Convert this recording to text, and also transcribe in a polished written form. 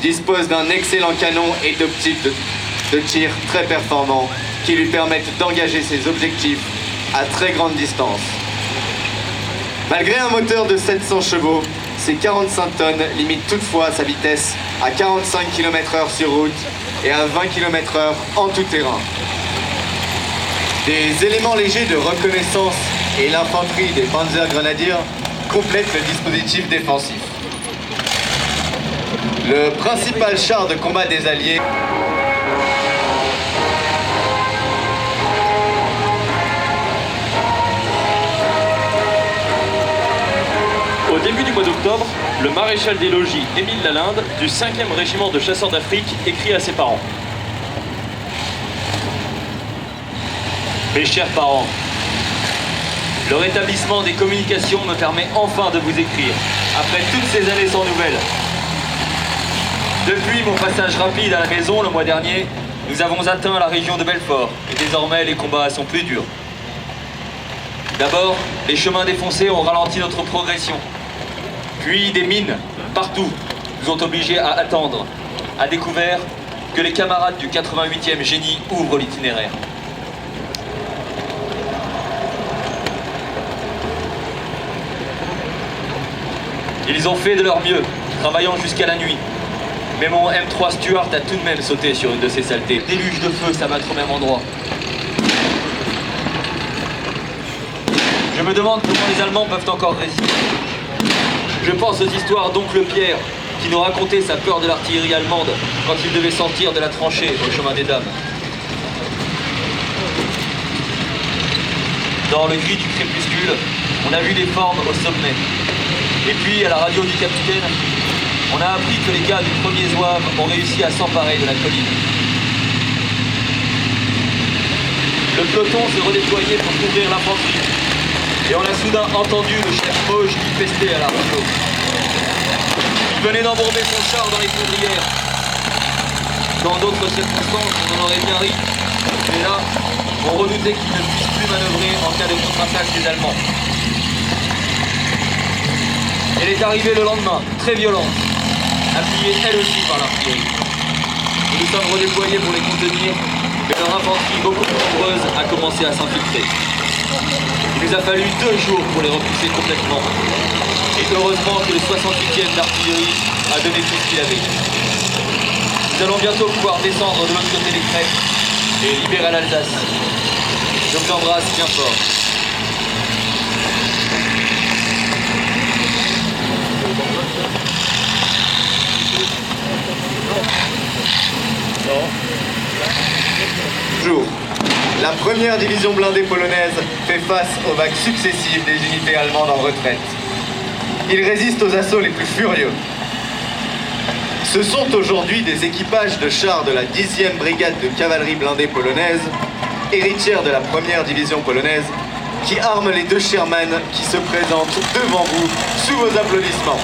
dispose d'un excellent canon et d'optiques de tir très performants qui lui permettent d'engager ses objectifs à très grande distance. Malgré un moteur de 700 chevaux, ces 45 tonnes limitent toutefois sa vitesse à 45 km/h sur route et à 20 km/h en tout terrain. Des éléments légers de reconnaissance et l'infanterie des Panzergrenadiers complètent le dispositif défensif. Le principal char de combat des Alliés Au début du mois d'octobre, le maréchal des logis Émile Lalinde, du 5e régiment de chasseurs d'Afrique, écrit à ses parents. Mes chers parents, le rétablissement des communications me permet enfin de vous écrire, après toutes ces années sans nouvelles. Depuis mon passage rapide à la maison le mois dernier, nous avons atteint la région de Belfort, et désormais les combats sont plus durs. D'abord, les chemins défoncés ont ralenti notre progression. Puis des mines, partout, nous ont obligés à attendre, à découvert que les camarades du 88e génie ouvrent l'itinéraire. Ils ont fait de leur mieux, travaillant jusqu'à la nuit. Mais mon M3 Stuart a tout de même sauté sur une de ces saletés. Déluge de feu s'abattre au même endroit. Je me demande comment les Allemands peuvent encore résister. Je pense aux histoires d'oncle Pierre, qui nous racontait sa peur de l'artillerie allemande quand il devait sortir de la tranchée au chemin des Dames. Dans le gris du crépuscule, on a vu des formes au sommet. Et puis, à la radio du capitaine, on a appris que les gars du 1er Zouave ont réussi à s'emparer de la colline. Le peloton s'est redéployé pour couvrir l'infanterie. Et on a soudain entendu le chef Mauge qui pestait à la radio. Il venait d'embourber son char dans les poudrières. Dans d'autres circonstances, on en aurait bien ri. Mais là, on redoutait qu'il ne puisse plus manœuvrer en cas de contre-attaque des Allemands. Elle est arrivée le lendemain, très violente, appuyée elle aussi par l'artillerie. Nous nous sommes redéployés pour les contenir, mais leur infanterie beaucoup plus nombreuse a commencé à s'infiltrer. Il nous a fallu 2 jours pour les repousser complètement. Et heureusement que le 68e d'artillerie a donné tout ce qu'il avait. Nous allons bientôt pouvoir descendre de l'autre côté des crêtes et libérer l'Alsace. Je vous embrasse bien fort. Jour. La première division blindée polonaise fait face aux vagues successives des unités allemandes en retraite. Ils résistent aux assauts les plus furieux. Ce sont aujourd'hui des équipages de chars de la 10e brigade de cavalerie blindée polonaise, héritière de la première division polonaise, qui arment les 2 Sherman qui se présentent devant vous sous vos applaudissements.